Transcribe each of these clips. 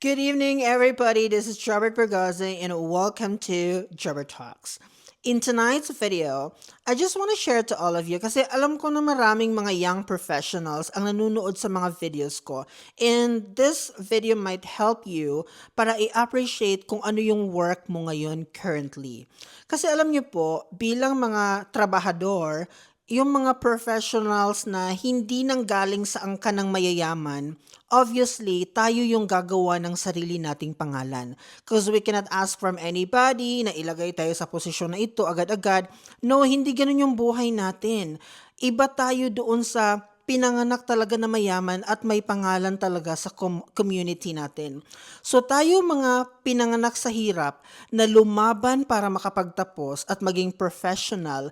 Good evening, everybody. This is Jobert Bergazzi, and welcome to Jobber Talks. In tonight's video, I just want to share to all of you kasi alam ko na maraming mga young professionals ang nanonood sa mga videos ko. And this video might help you para i-appreciate kung ano yung work mo ngayon currently. Kasi alam niyo po, bilang mga trabahador, yung mga professionals na hindi nanggaling sa angka ng mayayaman, obviously, tayo yung gagawa ng sarili nating pangalan. Because we cannot ask from anybody na ilagay tayo sa posisyon na ito agad-agad. No, hindi ganun yung buhay natin. Iba tayo doon sa pinanganak talaga na mayaman at may pangalan talaga sa community natin. So tayo mga pinanganak sa hirap na lumaban para makapagtapos at maging professional,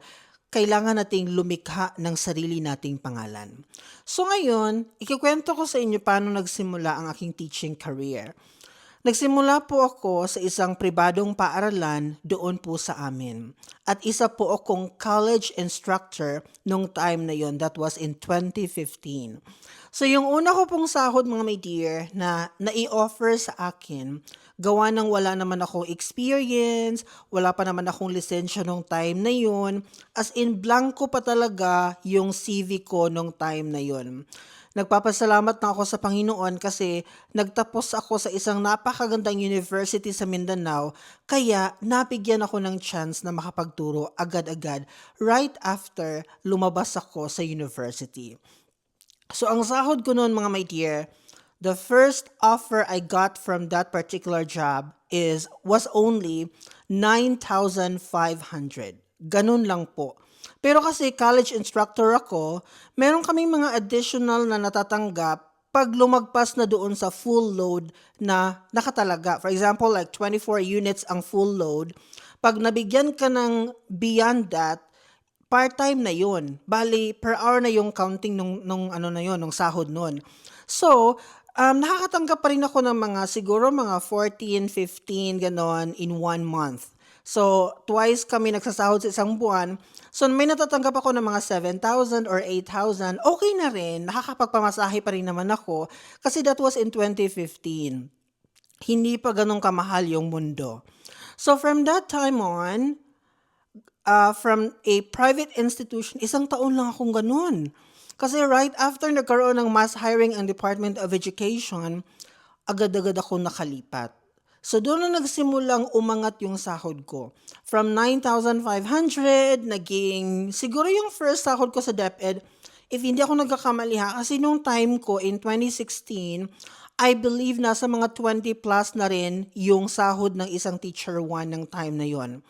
kailangan nating lumikha ng sarili nating pangalan. So ngayon, ikikwento ko sa inyo paano nagsimula ang aking teaching career. Nagsimula po ako sa isang pribadong paaralan doon po sa amin. At isa po akong college instructor nung time na yon, that was in 2015. So yung una ko pong sahod mga my dear na nai-offer sa akin, gawa ng wala naman akong experience, wala pa naman akong lisensya nung time na yon, as in blanco pa talaga yung CV ko nung time na yon. Nagpapasalamat na ako sa Panginoon kasi nagtapos ako sa isang napakagandang university sa Mindanao, kaya nabigyan ako ng chance na makapagturo agad-agad right after lumabas ako sa university. So ang sahod ko noon mga my dear, the first offer I got from that particular job was only 9,500. Ganun lang po. Pero kasi college instructor ako, meron kaming mga additional na natatanggap pag lumagpas na doon sa full load na nakatalaga. For example, like 24 units ang full load. Pag nabigyan ka ng beyond that, part-time na yun. Bali, per hour na yung counting nung ano na yun, nung sahod nun. So, nakakatanggap pa rin ako ng mga siguro mga 14, 15, ganon in 1 month. So, twice kami nagsasahod sa isang buwan. So, may natatanggap ako ng mga 7,000 or 8,000. Okay na rin. Nakakapagpamasahe pa rin naman ako. Kasi that was in 2015. Hindi pa ganun kamahal yung mundo. So, from that time on, from a private institution, isang taon lang akong ganun. Kasi right after nagkaroon ng mass hiring ang Department of Education, agad-agad ako nakalipat. So doon na nagsimulang umangat yung sahod ko. From 9,500, naging, siguro yung first sahod ko sa DepEd, if hindi ako nagkakamali ha, kasi nung time ko in 2016, I believe nasa mga 20 plus na rin yung sahod ng isang teacher 1 ng time na yon.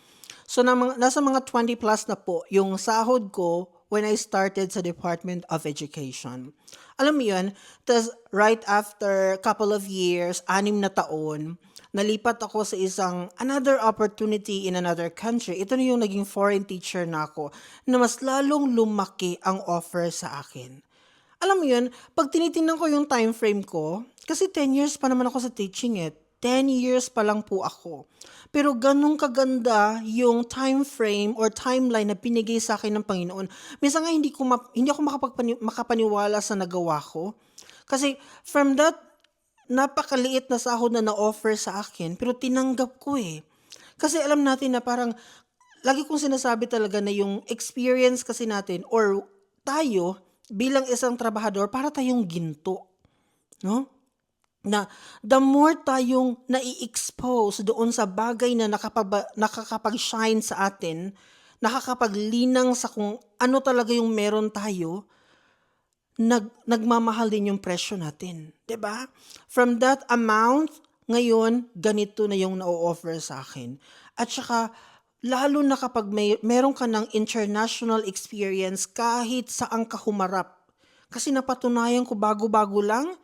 So nasa mga 20 plus na po yung sahod ko when I started sa Department of Education. Alam mo yun, tas right after couple of years, 6 na taon, nalipat ako sa isang another opportunity in another country. Ito na yung naging foreign teacher na ako na mas lalong lumaki ang offer sa akin. Alam mo yun, pag tinitingnan ko yung time frame ko, kasi 10 years pa naman ako sa teaching 10 years pa lang po ako. Pero ganun kaganda yung time frame or timeline na binigay sa akin ng Panginoon. Minsan nga hindi ako makapaniwala sa nagawa ko. Kasi from that napakaliit na sahod na na-offer sa akin, pero tinanggap ko eh. Kasi alam natin na parang, lagi kong sinasabi talaga na yung experience kasi natin or tayo bilang isang trabahador, para tayong ginto. No? Na the more tayong nai-expose doon sa bagay na nakakapag-shine sa atin, nakakapaglinang sa kung ano talaga yung meron tayo, nagmamahal din yung presyo natin. 'Di ba? From that amount, ngayon, ganito na yung na-offer sa akin. At saka, lalo na kapag meron ka ng international experience kahit saan ka humarap. Kasi napatunayan ko bago-bago lang,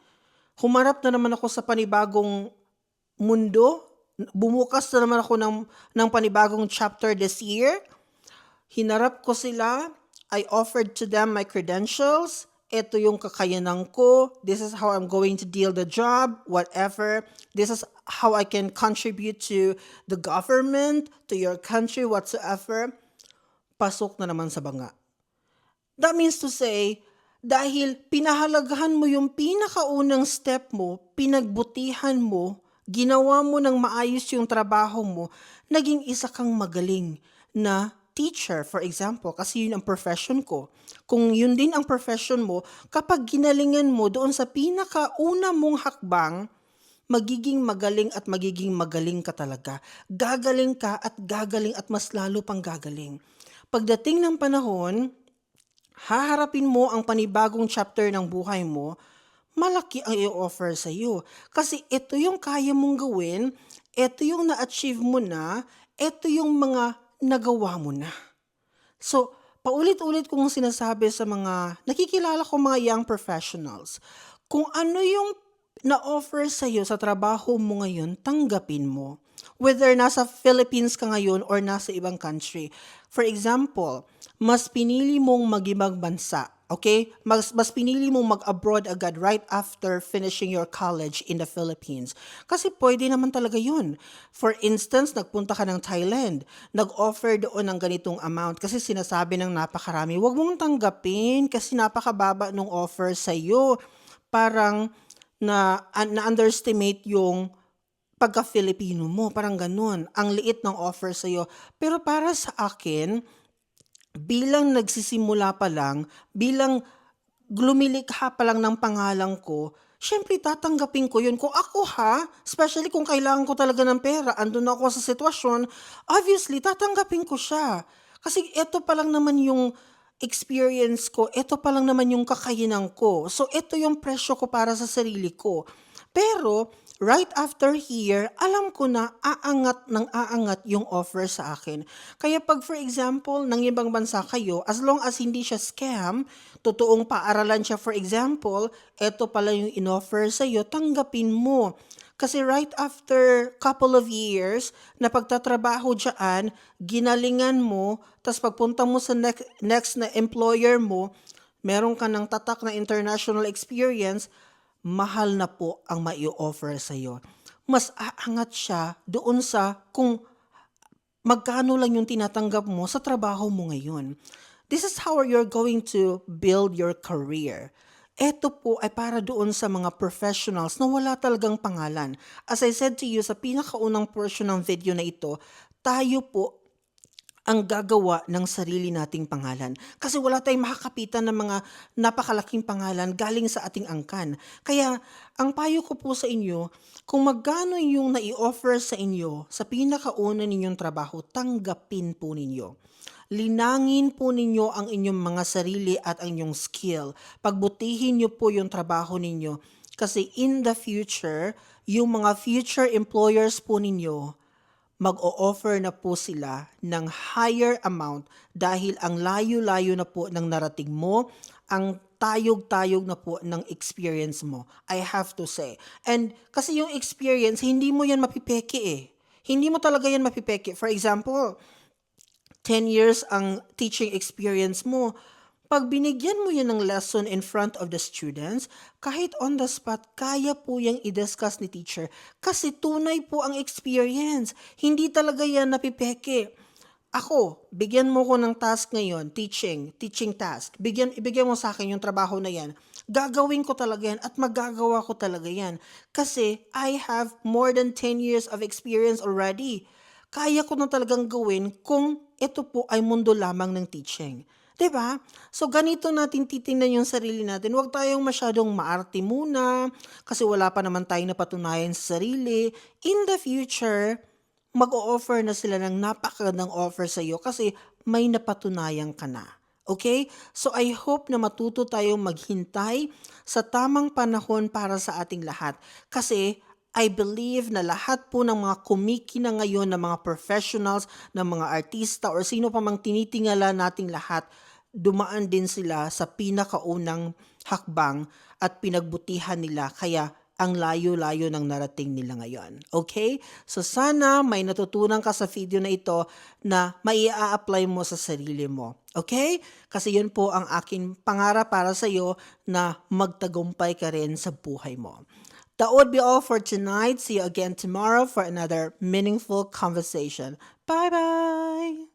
humarap na naman ako sa panibagong mundo. Bumukas na naman ako ng panibagong chapter this year. Hinarap ko sila. I offered to them my credentials. Ito yung kakayanan ko. This is how I'm going to deal the job, whatever. This is how I can contribute to the government, to your country, whatsoever. Pasok na naman sa banga. That means to say, dahil pinahalagahan mo yung pinakaunang step mo, pinagbutihan mo, ginawa mo ng maayos yung trabaho mo, naging isa kang magaling na teacher, for example, kasi yun ang profession ko. Kung yun din ang profession mo, kapag ginalingan mo doon sa pinakauna mong hakbang, magiging magaling at magiging magaling ka talaga. Gagaling ka at mas lalo pang gagaling. Pagdating ng panahon, haharapin mo ang panibagong chapter ng buhay mo, malaki ang i-offer sa iyo. Kasi ito yung kaya mong gawin, ito yung na-achieve mo na, ito yung mga nagawa mo na. So, paulit-ulit kong sinasabi sa mga nakikilala ko mga young professionals, kung ano yung na-offer sa iyo sa trabaho mo ngayon, tanggapin mo. Whether nasa Philippines ka ngayon or nasa ibang country. For example, mas pinili mong mag-ibang bansa, okay? Mas pinili mong mag-abroad agad right after finishing your college in the Philippines. Kasi pwede naman talaga yun. For instance, nagpunta ka ng Thailand, nag-offer doon ng ganitong amount kasi sinasabi ng napakarami, huwag mong tanggapin kasi napakababa nung offer sa'yo. Parang na-underestimate yung pagka-Filipino mo, parang ganun. Ang liit ng offer sa'yo. Pero para sa akin, bilang nagsisimula pa lang, bilang lumilikha pa lang ng pangalan ko, syempre tatanggapin ko yun. Kung ako especially kung kailangan ko talaga ng pera, andun ako sa sitwasyon, obviously tatanggapin ko siya. Kasi ito pa lang naman yung experience ko, ito pa lang naman yung kakayanan ko. So ito yung presyo ko para sa sarili ko. Pero right after here, alam ko na aangat ng aangat yung offer sa akin. Kaya pag for example, ng ibang bansa kayo, as long as hindi siya scam, totoong paaralan siya for example, eto pala yung inoffer sa'yo, tanggapin mo. Kasi right after couple of years na pagtatrabaho dyan, ginalingan mo, tas pagpunta mo sa next na employer mo, meron ka ng tatak na international experience, mahal na po ang mai-offer sa'yo. Mas aangat siya doon sa kung magkano lang yung tinatanggap mo sa trabaho mo ngayon. This is how you're going to build your career. Ito po ay para doon sa mga professionals na wala talagang pangalan. As I said to you sa pinakaunang portion ng video na ito, tayo po ang gagawa ng sarili nating pangalan. Kasi wala tayong makakapitan ng mga napakalaking pangalan galing sa ating angkan. Kaya, ang payo ko po sa inyo, kung magkano yung nai-offer sa inyo sa pinakauna ninyong trabaho, tanggapin po ninyo. Linangin po ninyo ang inyong mga sarili at ang inyong skill. Pagbutihin nyo po yung trabaho ninyo. Kasi in the future, yung mga future employers po ninyo, mag-o-offer na po sila ng higher amount dahil ang layo-layo na po ng narating mo, ang tayog-tayog na po ng experience mo, I have to say. And kasi yung experience, hindi mo yan mapipeke eh. Hindi mo talaga yan mapipeke. For example, 10 years ang teaching experience mo, pag binigyan mo yan ng lesson in front of the students, kahit on the spot, kaya po yung i-discuss ni teacher kasi tunay po ang experience. Hindi talaga yan napipeke. Ako, bigyan mo ko ng task ngayon, teaching task. Ibigyan mo sa akin yung trabaho na yan. Gagawin ko talaga yan at magagawa ko talaga yan. Kasi I have more than 10 years of experience already. Kaya ko na talagang gawin kung ito po ay mundo lamang ng teaching. 'Di ba? So ganito natin titingnan yung sarili natin. Huwag tayong masyadong maarte muna kasi wala pa naman tayong napatunayan sa sarili. In the future, mag-o-offer na sila ng napakagandang offer sa iyo kasi may napatunayan ka na. Okay? So I hope na matuto tayong maghintay sa tamang panahon para sa ating lahat. Kasi I believe na lahat po ng mga kumikina ngayon ng mga professionals, ng mga artista or sino pa mang tinitingala nating lahat, dumaan din sila sa pinakaunang hakbang at pinagbutihan nila kaya ang layo-layo ng narating nila ngayon. Okay? So sana may natutunan ka sa video na ito na mai-apply mo sa sarili mo. Okay? Kasi yun po ang aking pangarap para sa iyo na magtagumpay ka rin sa buhay mo. That would be all for tonight. See you again tomorrow for another meaningful conversation. Bye-bye!